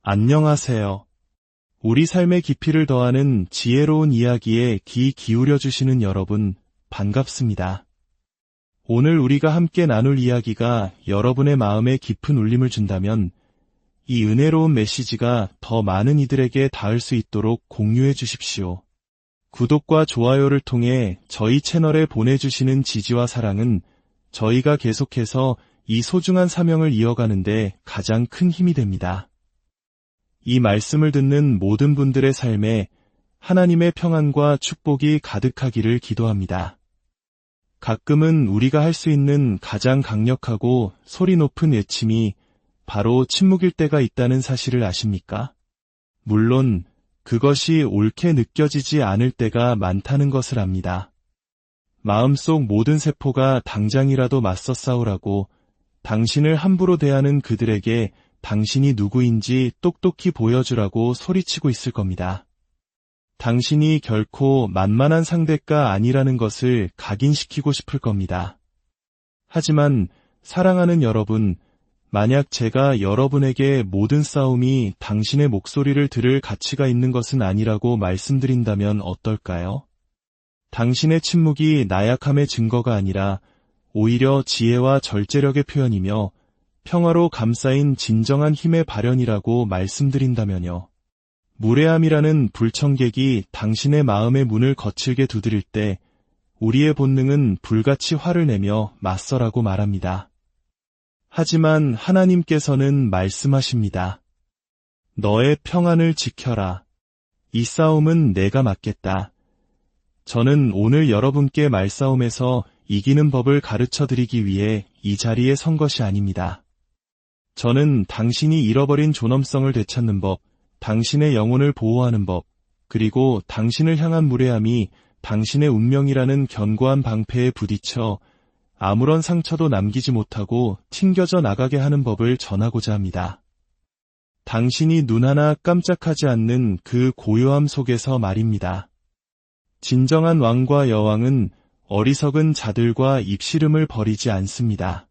안녕하세요. 우리 삶의 깊이를 더하는 지혜로운 이야기에 귀 기울여 주시는 여러분, 반갑습니다. 오늘 우리가 함께 나눌 이야기가 여러분의 마음에 깊은 울림을 준다면 이 은혜로운 메시지가 더 많은 이들에게 닿을 수 있도록 공유해 주십시오. 구독과 좋아요를 통해 저희 채널에 보내주시는 지지와 사랑은 저희가 계속해서 이 소중한 사명을 이어가는 데 가장 큰 힘이 됩니다. 이 말씀을 듣는 모든 분들의 삶에 하나님의 평안과 축복이 가득하기를 기도합니다. 가끔은 우리가 할 수 있는 가장 강력하고 소리 높은 외침이 바로 침묵일 때가 있다는 사실을 아십니까? 물론 그것이 옳게 느껴지지 않을 때가 많다는 것을 압니다. 마음속 모든 세포가 당장이라도 맞서 싸우라고 당신을 함부로 대하는 그들에게 당신이 누구인지 똑똑히 보여주라고 소리치고 있을 겁니다. 당신이 결코 만만한 상대가 아니라는 것을 각인시키고 싶을 겁니다. 하지만 사랑하는 여러분, 만약 제가 여러분에게 모든 싸움이 당신의 목소리를 들을 가치가 있는 것은 아니라고 말씀드린다면 어떨까요? 당신의 침묵이 나약함의 증거가 아니라 오히려 지혜와 절제력의 표현이며 평화로 감싸인 진정한 힘의 발현이라고 말씀드린다면요. 무례함이라는 불청객이 당신의 마음의 문을 거칠게 두드릴 때 우리의 본능은 불같이 화를 내며 맞서라고 말합니다. 하지만 하나님께서는 말씀하십니다. 너의 평안을 지켜라. 이 싸움은 내가 맡겠다. 저는 오늘 여러분께 말싸움에서 이기는 법을 가르쳐드리기 위해 이 자리에 선 것이 아닙니다. 저는 당신이 잃어버린 존엄성을 되찾는 법, 당신의 영혼을 보호하는 법, 그리고 당신을 향한 무례함이 당신의 운명이라는 견고한 방패에 부딪혀 아무런 상처도 남기지 못하고 튕겨져 나가게 하는 법을 전하고자 합니다. 당신이 눈 하나 깜짝하지 않는 그 고요함 속에서 말입니다. 진정한 왕과 여왕은 어리석은 자들과 입씨름을 벌이지 않습니다.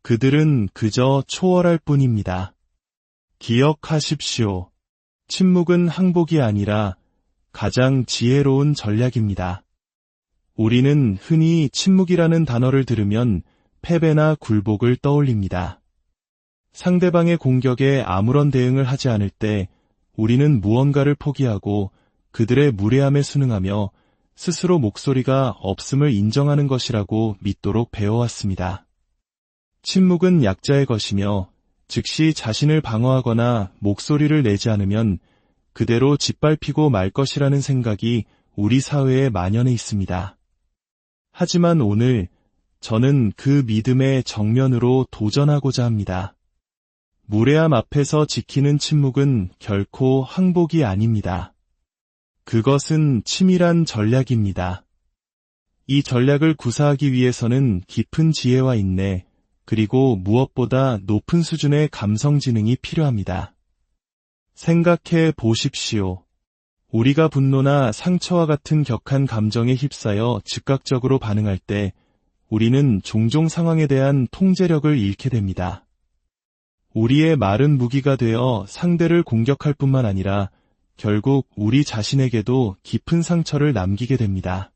그들은 그저 초월할 뿐입니다. 기억하십시오. 침묵은 항복이 아니라 가장 지혜로운 전략입니다. 우리는 흔히 침묵이라는 단어를 들으면 패배나 굴복을 떠올립니다. 상대방의 공격에 아무런 대응을 하지 않을 때 우리는 무언가를 포기하고 그들의 무례함에 순응하며 스스로 목소리가 없음을 인정하는 것이라고 믿도록 배워왔습니다. 침묵은 약자의 것이며 즉시 자신을 방어하거나 목소리를 내지 않으면 그대로 짓밟히고 말 것이라는 생각이 우리 사회에 만연해 있습니다. 하지만 오늘 저는 그 믿음의 정면으로 도전하고자 합니다. 무례함 앞에서 지키는 침묵은 결코 항복이 아닙니다. 그것은 치밀한 전략입니다. 이 전략을 구사하기 위해서는 깊은 지혜와 인내, 그리고 무엇보다 높은 수준의 감성지능이 필요합니다. 생각해 보십시오. 우리가 분노나 상처와 같은 격한 감정에 휩싸여 즉각적으로 반응할 때 우리는 종종 상황에 대한 통제력을 잃게 됩니다. 우리의 말은 무기가 되어 상대를 공격할 뿐만 아니라 결국 우리 자신에게도 깊은 상처를 남기게 됩니다.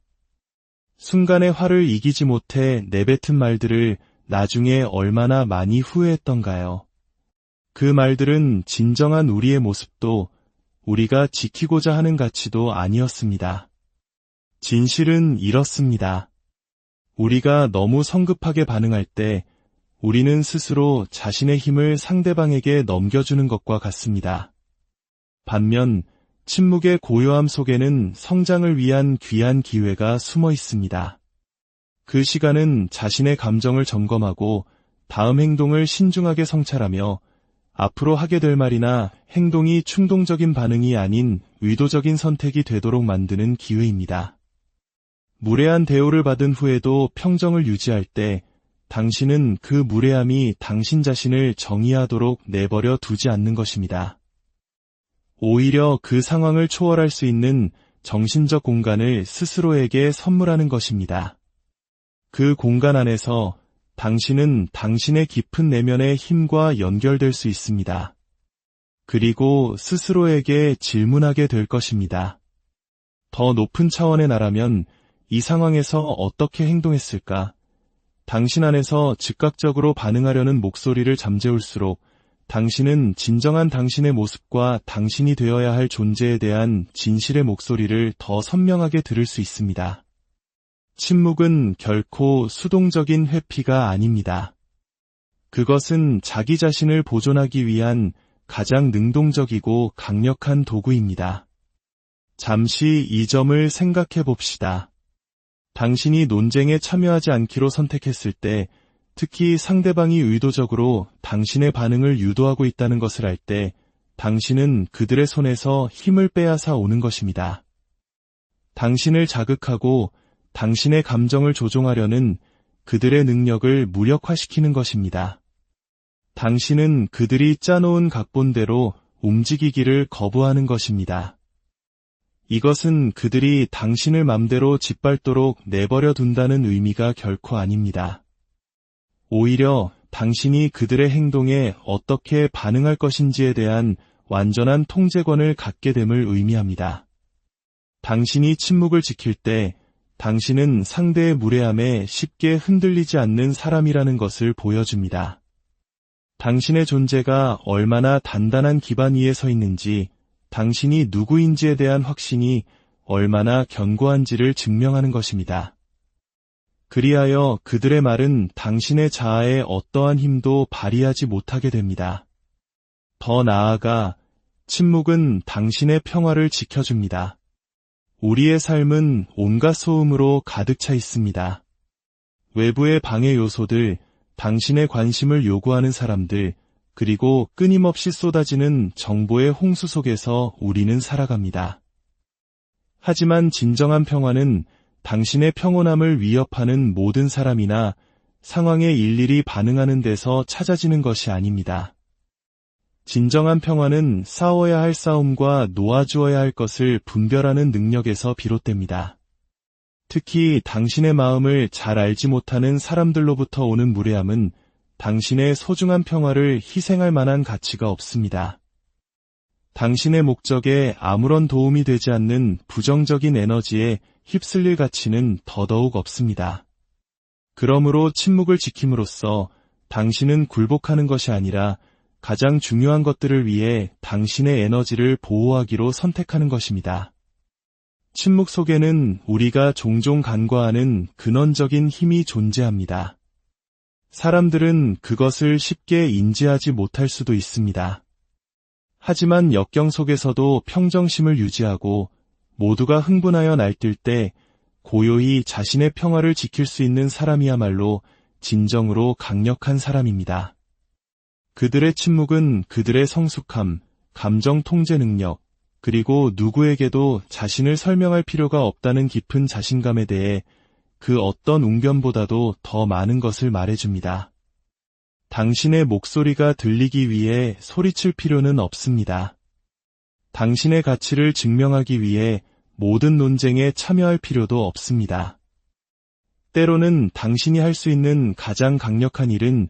순간의 화를 이기지 못해 내뱉은 말들을 나중에 얼마나 많이 후회했던가요? 그 말들은 진정한 우리의 모습도 우리가 지키고자 하는 가치도 아니었습니다. 진실은 이렇습니다. 우리가 너무 성급하게 반응할 때 우리는 스스로 자신의 힘을 상대방에게 넘겨주는 것과 같습니다. 반면 침묵의 고요함 속에는 성장을 위한 귀한 기회가 숨어 있습니다. 그 시간은 자신의 감정을 점검하고 다음 행동을 신중하게 성찰하며 앞으로 하게 될 말이나 행동이 충동적인 반응이 아닌 의도적인 선택이 되도록 만드는 기회입니다. 무례한 대우를 받은 후에도 평정을 유지할 때 당신은 그 무례함이 당신 자신을 정의하도록 내버려 두지 않는 것입니다. 오히려 그 상황을 초월할 수 있는 정신적 공간을 스스로에게 선물하는 것입니다. 그 공간 안에서 당신은 당신의 깊은 내면의 힘과 연결될 수 있습니다. 그리고 스스로에게 질문하게 될 것입니다. 더 높은 차원의 나라면 이 상황에서 어떻게 행동했을까? 당신 안에서 즉각적으로 반응하려는 목소리를 잠재울수록 당신은 진정한 당신의 모습과 당신이 되어야 할 존재에 대한 진실의 목소리를 더 선명하게 들을 수 있습니다. 침묵은 결코 수동적인 회피가 아닙니다. 그것은 자기 자신을 보존하기 위한 가장 능동적이고 강력한 도구입니다. 잠시 이 점을 생각해 봅시다. 당신이 논쟁에 참여하지 않기로 선택했을 때, 특히 상대방이 의도적으로 당신의 반응을 유도하고 있다는 것을 알 때, 당신은 그들의 손에서 힘을 빼앗아 오는 것입니다. 당신을 자극하고 당신의 감정을 조종하려는 그들의 능력을 무력화시키는 것입니다. 당신은 그들이 짜놓은 각본대로 움직이기를 거부하는 것입니다. 이것은 그들이 당신을 맘대로 짓밟도록 내버려 둔다는 의미가 결코 아닙니다. 오히려 당신이 그들의 행동에 어떻게 반응할 것인지에 대한 완전한 통제권을 갖게 됨을 의미합니다. 당신이 침묵을 지킬 때 당신은 상대의 무례함에 쉽게 흔들리지 않는 사람이라는 것을 보여줍니다. 당신의 존재가 얼마나 단단한 기반 위에 서 있는지, 당신이 누구인지에 대한 확신이 얼마나 견고한지를 증명하는 것입니다. 그리하여 그들의 말은 당신의 자아에 어떠한 힘도 발휘하지 못하게 됩니다. 더 나아가 침묵은 당신의 평화를 지켜줍니다. 우리의 삶은 온갖 소음으로 가득 차 있습니다. 외부의 방해 요소들, 당신의 관심을 요구하는 사람들, 그리고 끊임없이 쏟아지는 정보의 홍수 속에서 우리는 살아갑니다. 하지만 진정한 평화는 당신의 평온함을 위협하는 모든 사람이나 상황에 일일이 반응하는 데서 찾아지는 것이 아닙니다. 진정한 평화는 싸워야 할 싸움과 놓아주어야 할 것을 분별하는 능력에서 비롯됩니다. 특히 당신의 마음을 잘 알지 못하는 사람들로부터 오는 무례함은 당신의 소중한 평화를 희생할 만한 가치가 없습니다. 당신의 목적에 아무런 도움이 되지 않는 부정적인 에너지에 휩쓸릴 가치는 더더욱 없습니다. 그러므로 침묵을 지킴으로써 당신은 굴복하는 것이 아니라 가장 중요한 것들을 위해 당신의 에너지를 보호하기로 선택하는 것입니다. 침묵 속에는 우리가 종종 간과하는 근원적인 힘이 존재합니다. 사람들은 그것을 쉽게 인지하지 못할 수도 있습니다. 하지만 역경 속에서도 평정심을 유지하고 모두가 흥분하여 날뛸 때 고요히 자신의 평화를 지킬 수 있는 사람이야말로 진정으로 강력한 사람입니다. 그들의 침묵은 그들의 성숙함, 감정 통제 능력, 그리고 누구에게도 자신을 설명할 필요가 없다는 깊은 자신감에 대해 그 어떤 웅변보다도 더 많은 것을 말해줍니다. 당신의 목소리가 들리기 위해 소리칠 필요는 없습니다. 당신의 가치를 증명하기 위해 모든 논쟁에 참여할 필요도 없습니다. 때로는 당신이 할 수 있는 가장 강력한 일은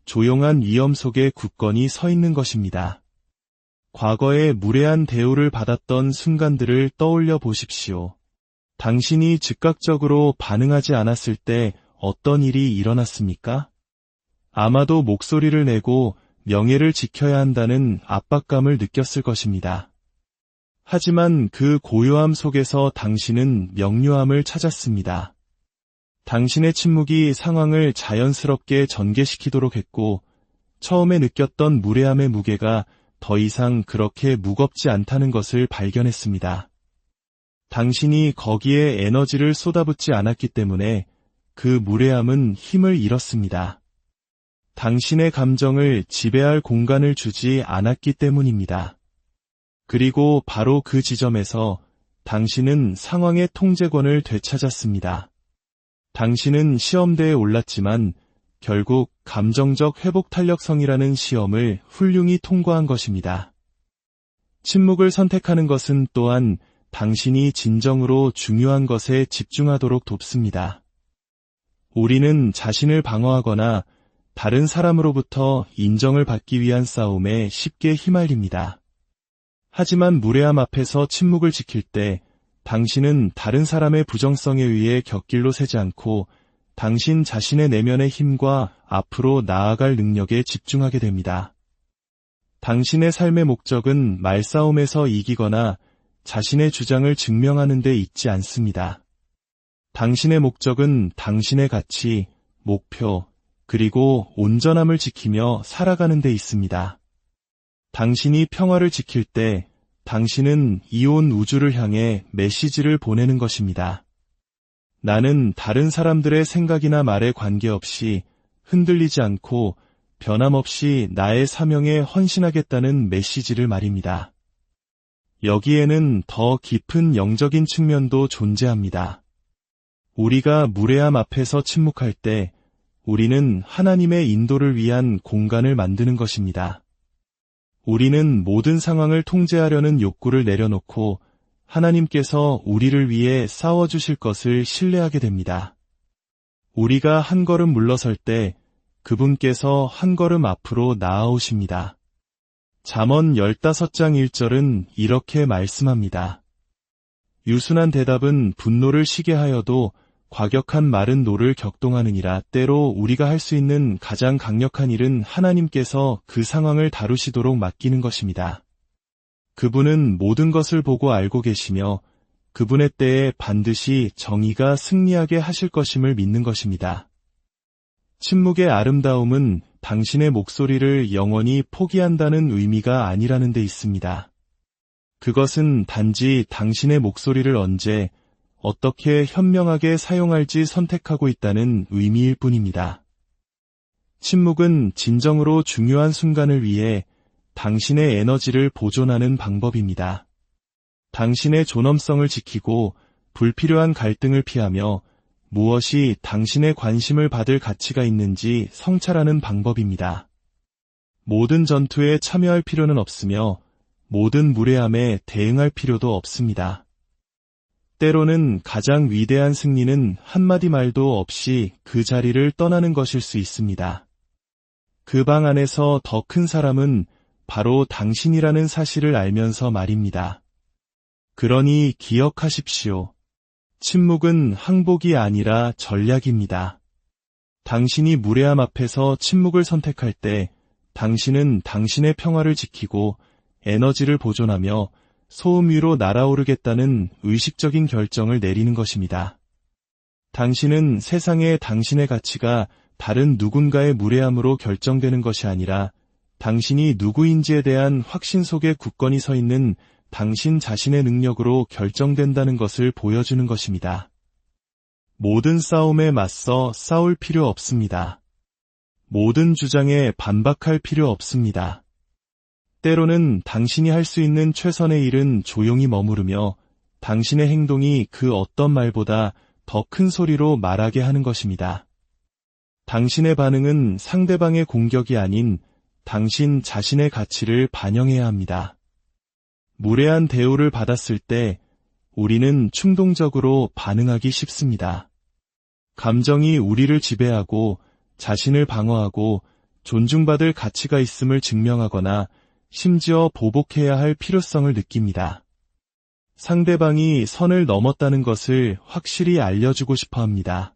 조용한 위험 속에 굳건히 서 있는 것입니다. 과거에 무례한 대우를 받았던 순간들을 떠올려 보십시오. 당신이 즉각적으로 반응하지 않았을 때 어떤 일이 일어났습니까? 아마도 목소리를 내고 명예를 지켜야 한다는 압박감을 느꼈을 것입니다. 하지만 그 고요함 속에서 당신은 명료함을 찾았습니다. 당신의 침묵이 상황을 자연스럽게 전개시키도록 했고, 처음에 느꼈던 무례함의 무게가 더 이상 그렇게 무겁지 않다는 것을 발견했습니다. 당신이 거기에 에너지를 쏟아붓지 않았기 때문에 그 무례함은 힘을 잃었습니다. 당신의 감정을 지배할 공간을 주지 않았기 때문입니다. 그리고 바로 그 지점에서 당신은 상황의 통제권을 되찾았습니다. 당신은 시험대에 올랐지만 결국 감정적 회복 탄력성이라는 시험을 훌륭히 통과한 것입니다. 침묵을 선택하는 것은 또한 당신이 진정으로 중요한 것에 집중하도록 돕습니다. 우리는 자신을 방어하거나 다른 사람으로부터 인정을 받기 위한 싸움에 쉽게 휘말립니다. 하지만 무례함 앞에서 침묵을 지킬 때 당신은 다른 사람의 부정성에 의해 곁길로 새지 않고 당신 자신의 내면의 힘과 앞으로 나아갈 능력에 집중하게 됩니다. 당신의 삶의 목적은 말싸움에서 이기거나 자신의 주장을 증명하는 데 있지 않습니다. 당신의 목적은 당신의 가치, 목표, 그리고 온전함을 지키며 살아가는 데 있습니다. 당신이 평화를 지킬 때 당신은 이온 우주를 향해 메시지를 보내는 것입니다. 나는 다른 사람들의 생각이나 말에 관계없이 흔들리지 않고 변함없이 나의 사명에 헌신하겠다는 메시지를 말입니다. 여기에는 더 깊은 영적인 측면도 존재합니다. 우리가 무례함 앞에서 침묵할 때 우리는 하나님의 인도를 위한 공간을 만드는 것입니다. 우리는 모든 상황을 통제하려는 욕구를 내려놓고 하나님께서 우리를 위해 싸워주실 것을 신뢰하게 됩니다. 우리가 한 걸음 물러설 때 그분께서 한 걸음 앞으로 나아오십니다. 잠언 15장 1절은 이렇게 말씀합니다. 유순한 대답은 분노를 쉬게 하여도 과격한 말은 노를 격동하느니라. 때로 우리가 할 수 있는 가장 강력한 일은 하나님께서 그 상황을 다루시도록 맡기는 것입니다. 그분은 모든 것을 보고 알고 계시며 그분의 때에 반드시 정의가 승리하게 하실 것임을 믿는 것입니다. 침묵의 아름다움은 당신의 목소리를 영원히 포기한다는 의미가 아니라는 데 있습니다. 그것은 단지 당신의 목소리를 언제 어떻게 현명하게 사용할지 선택하고 있다는 의미일 뿐입니다. 침묵은 진정으로 중요한 순간을 위해 당신의 에너지를 보존하는 방법입니다. 당신의 존엄성을 지키고 불필요한 갈등을 피하며 무엇이 당신의 관심을 받을 가치가 있는지 성찰하는 방법입니다. 모든 전투에 참여할 필요는 없으며 모든 무례함에 대응할 필요도 없습니다. 때로는 가장 위대한 승리는 한마디 말도 없이 그 자리를 떠나는 것일 수 있습니다. 그 방 안에서 더 큰 사람은 바로 당신이라는 사실을 알면서 말입니다. 그러니 기억하십시오. 침묵은 항복이 아니라 전략입니다. 당신이 무례함 앞에서 침묵을 선택할 때 당신은 당신의 평화를 지키고 에너지를 보존하며 소음 위로 날아오르겠다는 의식적인 결정을 내리는 것입니다. 당신은 세상에 당신의 가치가 다른 누군가의 무례함으로 결정되는 것이 아니라 당신이 누구인지에 대한 확신 속에 굳건히 서 있는 당신 자신의 능력으로 결정된다는 것을 보여주는 것입니다. 모든 싸움에 맞서 싸울 필요 없습니다. 모든 주장에 반박할 필요 없습니다. 때로는 당신이 할 수 있는 최선의 일은 조용히 머무르며 당신의 행동이 그 어떤 말보다 더 큰 소리로 말하게 하는 것입니다. 당신의 반응은 상대방의 공격이 아닌 당신 자신의 가치를 반영해야 합니다. 무례한 대우를 받았을 때 우리는 충동적으로 반응하기 쉽습니다. 감정이 우리를 지배하고 자신을 방어하고 존중받을 가치가 있음을 증명하거나 심지어 보복해야 할 필요성을 느낍니다. 상대방이 선을 넘었다는 것을 확실히 알려주고 싶어 합니다.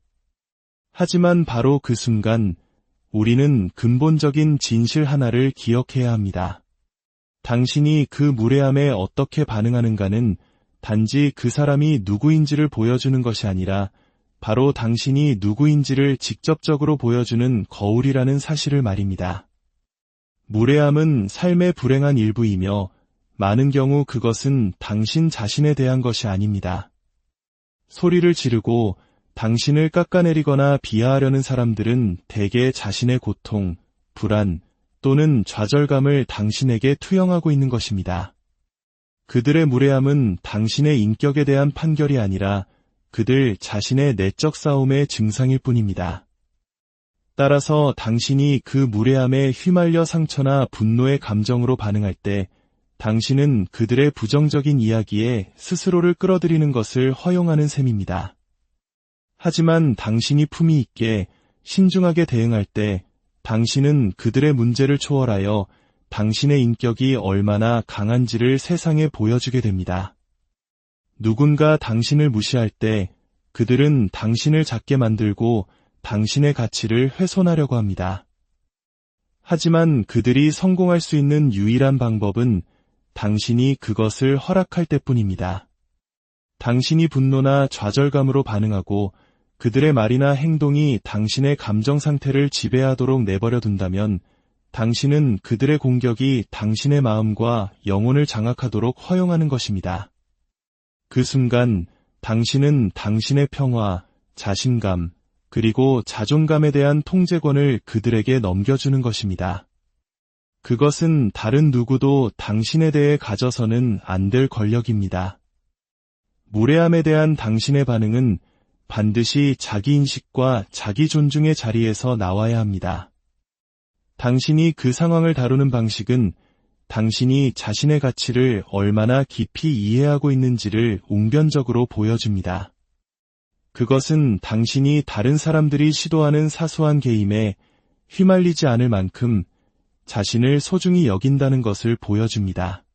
하지만 바로 그 순간 우리는 근본적인 진실 하나를 기억해야 합니다. 당신이 그 무례함에 어떻게 반응하는가는 단지 그 사람이 누구인지를 보여주는 것이 아니라 바로 당신이 누구인지를 직접적으로 보여주는 거울이라는 사실을 말입니다. 무례함은 삶의 불행한 일부이며 많은 경우 그것은 당신 자신에 대한 것이 아닙니다. 소리를 지르고 당신을 깎아내리거나 비하하려는 사람들은 대개 자신의 고통, 불안 또는 좌절감을 당신에게 투영하고 있는 것입니다. 그들의 무례함은 당신의 인격에 대한 판결이 아니라 그들 자신의 내적 싸움의 증상일 뿐입니다. 따라서 당신이 그 무례함에 휘말려 상처나 분노의 감정으로 반응할 때 당신은 그들의 부정적인 이야기에 스스로를 끌어들이는 것을 허용하는 셈입니다. 하지만 당신이 품위 있게 신중하게 대응할 때 당신은 그들의 문제를 초월하여 당신의 인격이 얼마나 강한지를 세상에 보여주게 됩니다. 누군가 당신을 무시할 때 그들은 당신을 작게 만들고 당신의 가치를 훼손하려고 합니다. 하지만 그들이 성공할 수 있는 유일한 방법은 당신이 그것을 허락할 때뿐입니다. 당신이 분노나 좌절감으로 반응하고 그들의 말이나 행동이 당신의 감정 상태를 지배하도록 내버려 둔다면 당신은 그들의 공격이 당신의 마음과 영혼을 장악하도록 허용하는 것입니다. 그 순간 당신은 당신의 평화, 자신감, 그리고 자존감에 대한 통제권을 그들에게 넘겨주는 것입니다. 그것은 다른 누구도 당신에 대해 가져서는 안 될 권력입니다. 무례함에 대한 당신의 반응은 반드시 자기인식과 자기존중의 자리에서 나와야 합니다. 당신이 그 상황을 다루는 방식은 당신이 자신의 가치를 얼마나 깊이 이해하고 있는지를 웅변적으로 보여줍니다. 그것은 당신이 다른 사람들이 시도하는 사소한 게임에 휘말리지 않을 만큼 자신을 소중히 여긴다는 것을 보여줍니다.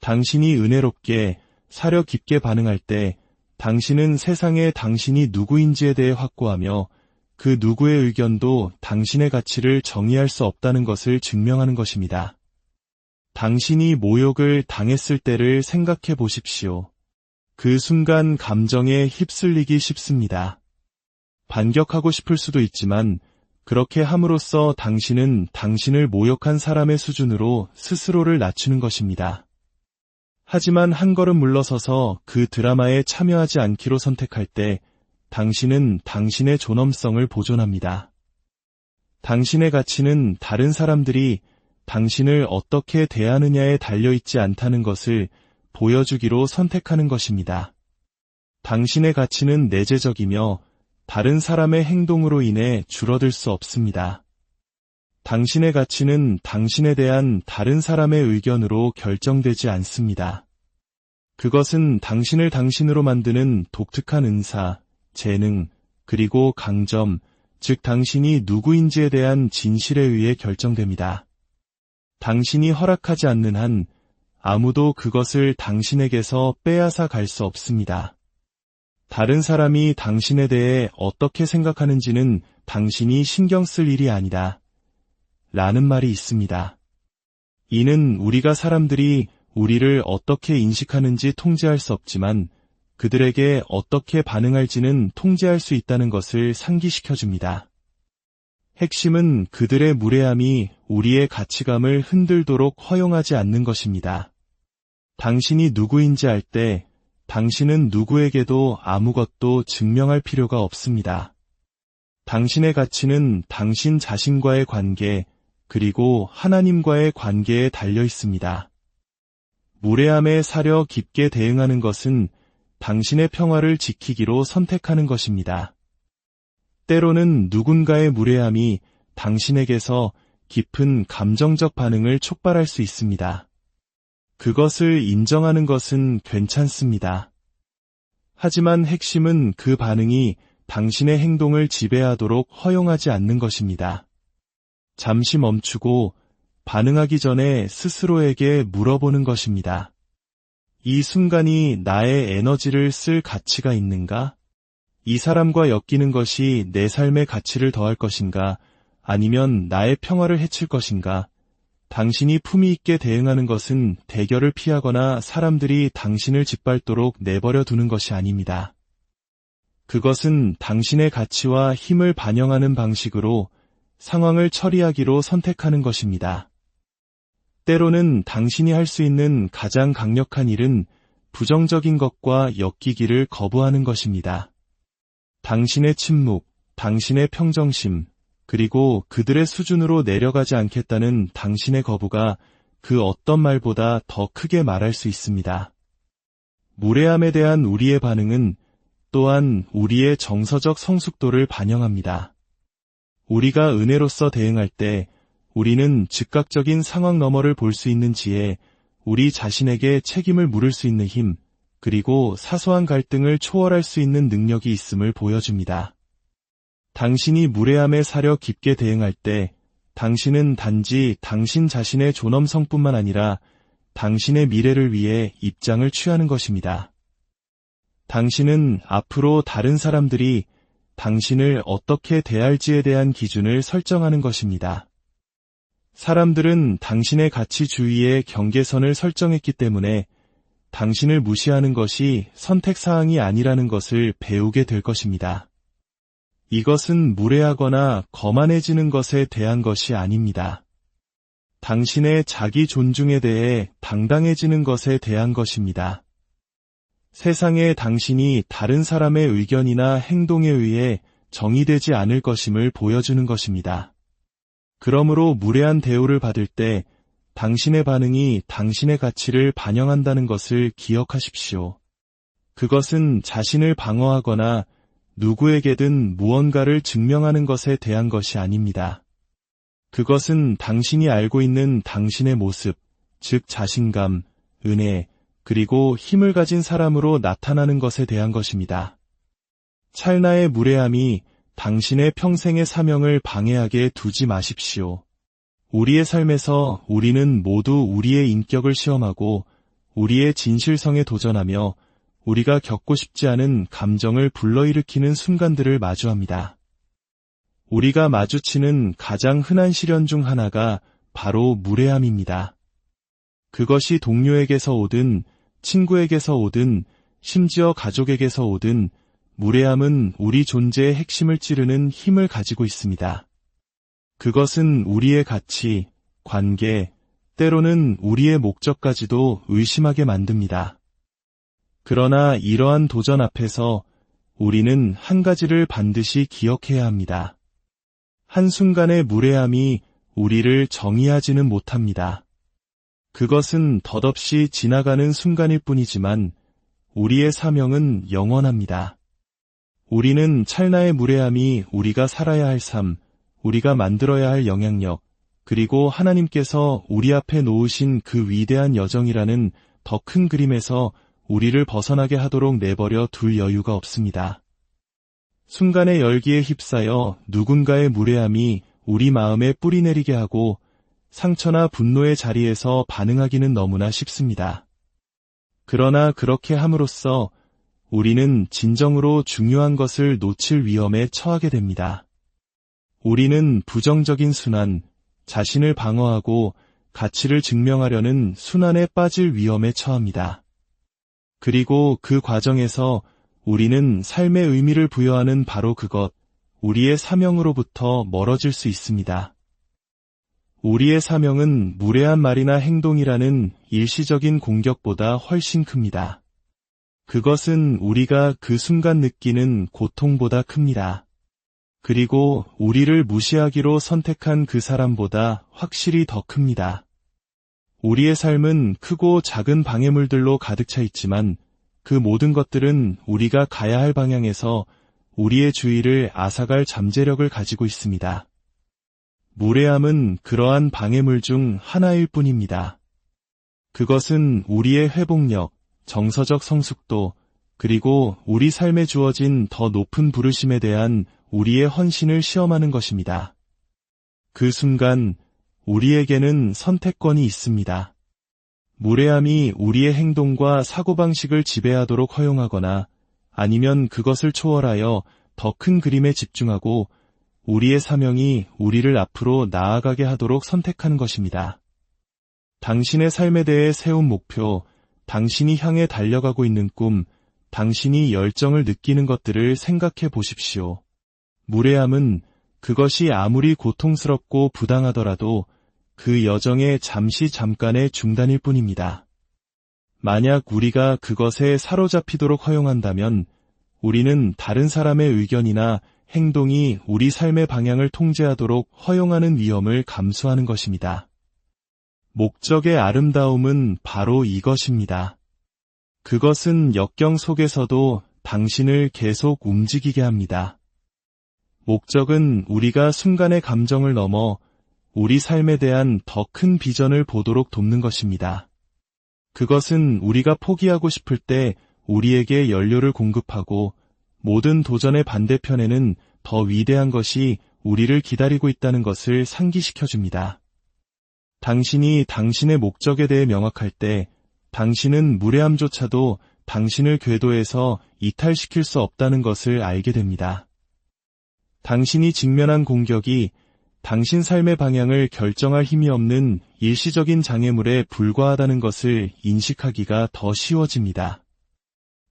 당신이 은혜롭게 사려 깊게 반응할 때 당신은 세상에 당신이 누구인지에 대해 확고하며 그 누구의 의견도 당신의 가치를 정의할 수 없다는 것을 증명하는 것입니다. 당신이 모욕을 당했을 때를 생각해 보십시오. 그 순간 감정에 휩쓸리기 쉽습니다. 반격하고 싶을 수도 있지만 그렇게 함으로써 당신은 당신을 모욕한 사람의 수준으로 스스로를 낮추는 것입니다. 하지만 한 걸음 물러서서 그 드라마에 참여하지 않기로 선택할 때 당신은 당신의 존엄성을 보존합니다. 당신의 가치는 다른 사람들이 당신을 어떻게 대하느냐에 달려있지 않다는 것을 보여주기로 선택하는 것입니다. 당신의 가치는 내재적이며 다른 사람의 행동으로 인해 줄어들 수 없습니다. 당신의 가치는 당신에 대한 다른 사람의 의견으로 결정되지 않습니다. 그것은 당신을 당신으로 만드는 독특한 은사, 재능, 그리고 강점, 즉 당신이 누구인지에 대한 진실에 의해 결정됩니다. 당신이 허락하지 않는 한 아무도 그것을 당신에게서 빼앗아 갈 수 없습니다. 다른 사람이 당신에 대해 어떻게 생각하는지는 당신이 신경 쓸 일이 아니다. 라는 말이 있습니다. 이는 우리가 사람들이 우리를 어떻게 인식하는지 통제할 수 없지만 그들에게 어떻게 반응할지는 통제할 수 있다는 것을 상기시켜줍니다. 핵심은 그들의 무례함이 우리의 가치감을 흔들도록 허용하지 않는 것입니다. 당신이 누구인지 알 때 당신은 누구에게도 아무것도 증명할 필요가 없습니다. 당신의 가치는 당신 자신과의 관계, 그리고 하나님과의 관계에 달려 있습니다. 무례함에 사려 깊게 대응하는 것은 당신의 평화를 지키기로 선택하는 것입니다. 때로는 누군가의 무례함이 당신에게서 깊은 감정적 반응을 촉발할 수 있습니다. 그것을 인정하는 것은 괜찮습니다. 하지만 핵심은 그 반응이 당신의 행동을 지배하도록 허용하지 않는 것입니다. 잠시 멈추고 반응하기 전에 스스로에게 물어보는 것입니다. 이 순간이 나의 에너지를 쓸 가치가 있는가? 이 사람과 엮이는 것이 내 삶의 가치를 더할 것인가? 아니면 나의 평화를 해칠 것인가? 당신이 품위 있게 대응하는 것은 대결을 피하거나 사람들이 당신을 짓밟도록 내버려 두는 것이 아닙니다. 그것은 당신의 가치와 힘을 반영하는 방식으로 상황을 처리하기로 선택하는 것입니다. 때로는 당신이 할 수 있는 가장 강력한 일은 부정적인 것과 엮이기를 거부하는 것입니다. 당신의 침묵, 당신의 평정심, 그리고 그들의 수준으로 내려가지 않겠다는 당신의 거부가 그 어떤 말보다 더 크게 말할 수 있습니다. 무례함에 대한 우리의 반응은 또한 우리의 정서적 성숙도를 반영합니다. 우리가 은혜로서 대응할 때 우리는 즉각적인 상황 너머를 볼 수 있는 지혜, 우리 자신에게 책임을 물을 수 있는 힘, 그리고 사소한 갈등을 초월할 수 있는 능력이 있음을 보여줍니다. 당신이 무례함에 사려 깊게 대응할 때 당신은 단지 당신 자신의 존엄성뿐만 아니라 당신의 미래를 위해 입장을 취하는 것입니다. 당신은 앞으로 다른 사람들이 당신을 어떻게 대할지에 대한 기준을 설정하는 것입니다. 사람들은 당신의 가치 주위에 경계선을 설정했기 때문에 당신을 무시하는 것이 선택사항이 아니라는 것을 배우게 될 것입니다. 이것은 무례하거나 거만해지는 것에 대한 것이 아닙니다. 당신의 자기 존중에 대해 당당해지는 것에 대한 것입니다. 세상에 당신이 다른 사람의 의견이나 행동에 의해 정의되지 않을 것임을 보여주는 것입니다. 그러므로 무례한 대우를 받을 때 당신의 반응이 당신의 가치를 반영한다는 것을 기억하십시오. 그것은 자신을 방어하거나 누구에게든 무언가를 증명하는 것에 대한 것이 아닙니다. 그것은 당신이 알고 있는 당신의 모습, 즉 자신감, 은혜, 그리고 힘을 가진 사람으로 나타나는 것에 대한 것입니다. 찰나의 무례함이 당신의 평생의 사명을 방해하게 두지 마십시오. 우리의 삶에서 우리는 모두 우리의 인격을 시험하고 우리의 진실성에 도전하며 우리가 겪고 싶지 않은 감정을 불러일으키는 순간들을 마주합니다. 우리가 마주치는 가장 흔한 시련 중 하나가 바로 무례함입니다. 그것이 동료에게서 오든 친구에게서 오든 심지어 가족에게서 오든 무례함은 우리 존재의 핵심을 찌르는 힘을 가지고 있습니다. 그것은 우리의 가치, 관계, 때로는 우리의 목적까지도 의심하게 만듭니다. 그러나 이러한 도전 앞에서 우리는 한 가지를 반드시 기억해야 합니다. 한순간의 무례함이 우리를 정의하지는 못합니다. 그것은 덧없이 지나가는 순간일 뿐이지만 우리의 사명은 영원합니다. 우리는 찰나의 무례함이 우리가 살아야 할 삶, 우리가 만들어야 할 영향력, 그리고 하나님께서 우리 앞에 놓으신 그 위대한 여정이라는 더 큰 그림에서 우리를 벗어나게 하도록 내버려 둘 여유가 없습니다. 순간의 열기에 휩싸여 누군가의 무례함이 우리 마음에 뿌리내리게 하고 상처나 분노의 자리에서 반응하기는 너무나 쉽습니다. 그러나 그렇게 함으로써 우리는 진정으로 중요한 것을 놓칠 위험에 처하게 됩니다. 우리는 부정적인 순환, 자신을 방어하고 가치를 증명하려는 순환에 빠질 위험에 처합니다. 그리고 그 과정에서 우리는 삶의 의미를 부여하는 바로 그것, 우리의 사명으로부터 멀어질 수 있습니다. 우리의 사명은 무례한 말이나 행동이라는 일시적인 공격보다 훨씬 큽니다. 그것은 우리가 그 순간 느끼는 고통보다 큽니다. 그리고 우리를 무시하기로 선택한 그 사람보다 확실히 더 큽니다. 우리의 삶은 크고 작은 방해물들로 가득 차 있지만 그 모든 것들은 우리가 가야 할 방향에서 우리의 주의를 앗아갈 잠재력을 가지고 있습니다. 무례함은 그러한 방해물 중 하나일 뿐입니다. 그것은 우리의 회복력, 정서적 성숙도, 그리고 우리 삶에 주어진 더 높은 부르심에 대한 우리의 헌신을 시험하는 것입니다. 그 순간 우리에게는 선택권이 있습니다. 무례함이 우리의 행동과 사고방식을 지배하도록 허용하거나 아니면 그것을 초월하여 더 큰 그림에 집중하고 우리의 사명이 우리를 앞으로 나아가게 하도록 선택하는 것입니다. 당신의 삶에 대해 세운 목표, 당신이 향해 달려가고 있는 꿈, 당신이 열정을 느끼는 것들을 생각해 보십시오. 무례함은 그것이 아무리 고통스럽고 부당하더라도 그 여정의 잠깐의 중단일 뿐입니다. 만약 우리가 그것에 사로잡히도록 허용한다면 우리는 다른 사람의 의견이나 행동이 우리 삶의 방향을 통제하도록 허용하는 위험을 감수하는 것입니다. 목적의 아름다움은 바로 이것입니다. 그것은 역경 속에서도 당신을 계속 움직이게 합니다. 목적은 우리가 순간의 감정을 넘어 우리 삶에 대한 더 큰 비전을 보도록 돕는 것입니다. 그것은 우리가 포기하고 싶을 때 우리에게 연료를 공급하고 모든 도전의 반대편에는 더 위대한 것이 우리를 기다리고 있다는 것을 상기시켜줍니다. 당신이 당신의 목적에 대해 명확할 때 당신은 무례함조차도 당신을 궤도에서 이탈시킬 수 없다는 것을 알게 됩니다. 당신이 직면한 공격이 당신 삶의 방향을 결정할 힘이 없는 일시적인 장애물에 불과하다는 것을 인식하기가 더 쉬워집니다.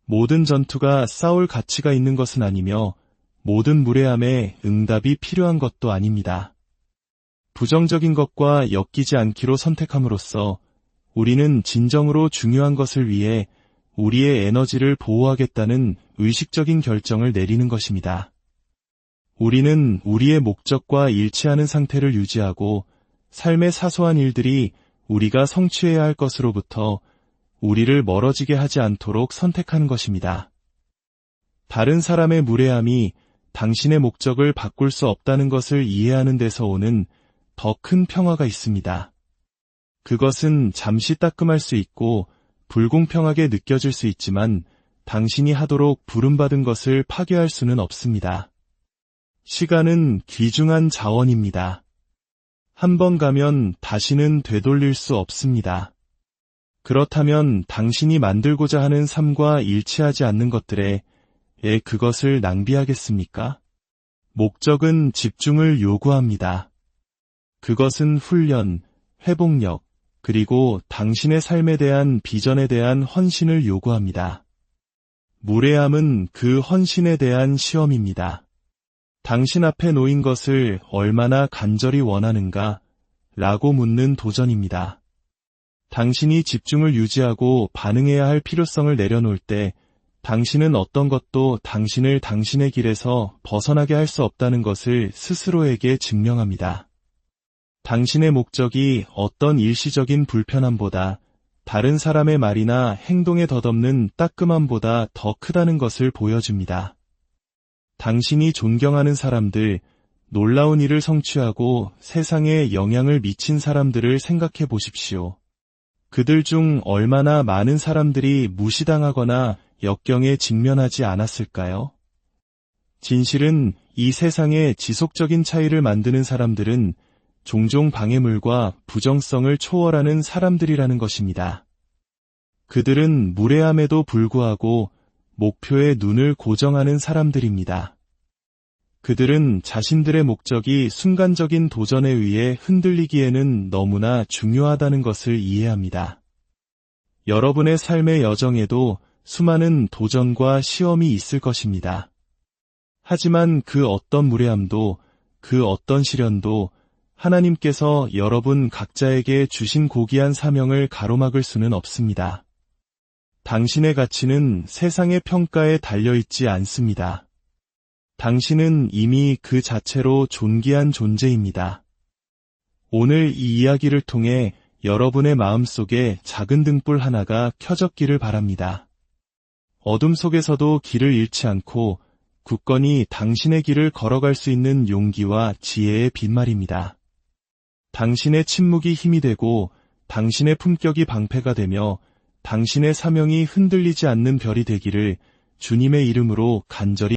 모든 전투가 싸울 가치가 있는 것은 아니며 모든 무례함에 응답이 필요한 것도 아닙니다. 부정적인 것과 엮이지 않기로 선택함으로써 우리는 진정으로 중요한 것을 위해 우리의 에너지를 보호하겠다는 의식적인 결정을 내리는 것입니다. 우리는 우리의 목적과 일치하는 상태를 유지하고 삶의 사소한 일들이 우리가 성취해야 할 것으로부터 우리를 멀어지게 하지 않도록 선택하는 것입니다. 다른 사람의 무례함이 당신의 목적을 바꿀 수 없다는 것을 이해하는 데서 오는 더 큰 평화가 있습니다. 그것은 잠시 따끔할 수 있고 불공평하게 느껴질 수 있지만 당신이 하도록 부름받은 것을 파괴할 수는 없습니다. 시간은 귀중한 자원입니다. 한 번 가면 다시는 되돌릴 수 없습니다. 그렇다면 당신이 만들고자 하는 삶과 일치하지 않는 것들에 그것을 낭비하겠습니까? 목적은 집중을 요구합니다. 그것은 훈련, 회복력, 그리고 당신의 삶에 대한 비전에 대한 헌신을 요구합니다. 무례함은 그 헌신에 대한 시험입니다. 당신 앞에 놓인 것을 얼마나 간절히 원하는가? 라고 묻는 도전입니다. 당신이 집중을 유지하고 반응해야 할 필요성을 내려놓을 때 당신은 어떤 것도 당신을 당신의 길에서 벗어나게 할 수 없다는 것을 스스로에게 증명합니다. 당신의 목적이 어떤 일시적인 불편함보다 다른 사람의 말이나 행동에 덧없는 따끔함보다 더 크다는 것을 보여줍니다. 당신이 존경하는 사람들, 놀라운 일을 성취하고 세상에 영향을 미친 사람들을 생각해 보십시오. 그들 중 얼마나 많은 사람들이 무시당하거나 역경에 직면하지 않았을까요? 진실은 이 세상에 지속적인 차이를 만드는 사람들은 종종 방해물과 부정성을 초월하는 사람들이라는 것입니다. 그들은 무례함에도 불구하고 목표에 눈을 고정하는 사람들입니다. 그들은 자신들의 목적이 순간적인 도전에 의해 흔들리기에는 너무나 중요하다는 것을 이해합니다. 여러분의 삶의 여정에도 수많은 도전과 시험이 있을 것입니다. 하지만 그 어떤 무례함도, 그 어떤 시련도 하나님께서 여러분 각자에게 주신 고귀한 사명을 가로막을 수는 없습니다. 당신의 가치는 세상의 평가에 달려있지 않습니다. 당신은 이미 그 자체로 존귀한 존재입니다. 오늘 이 이야기를 통해 여러분의 마음속에 작은 등불 하나가 켜졌기를 바랍니다. 어둠 속에서도 길을 잃지 않고 굳건히 당신의 길을 걸어갈 수 있는 용기와 지혜의 빈말입니다. 당신의 침묵이 힘이 되고 당신의 품격이 방패가 되며 당신의 사명이 흔들리지 않는 별이 되기를 주님의 이름으로 간절히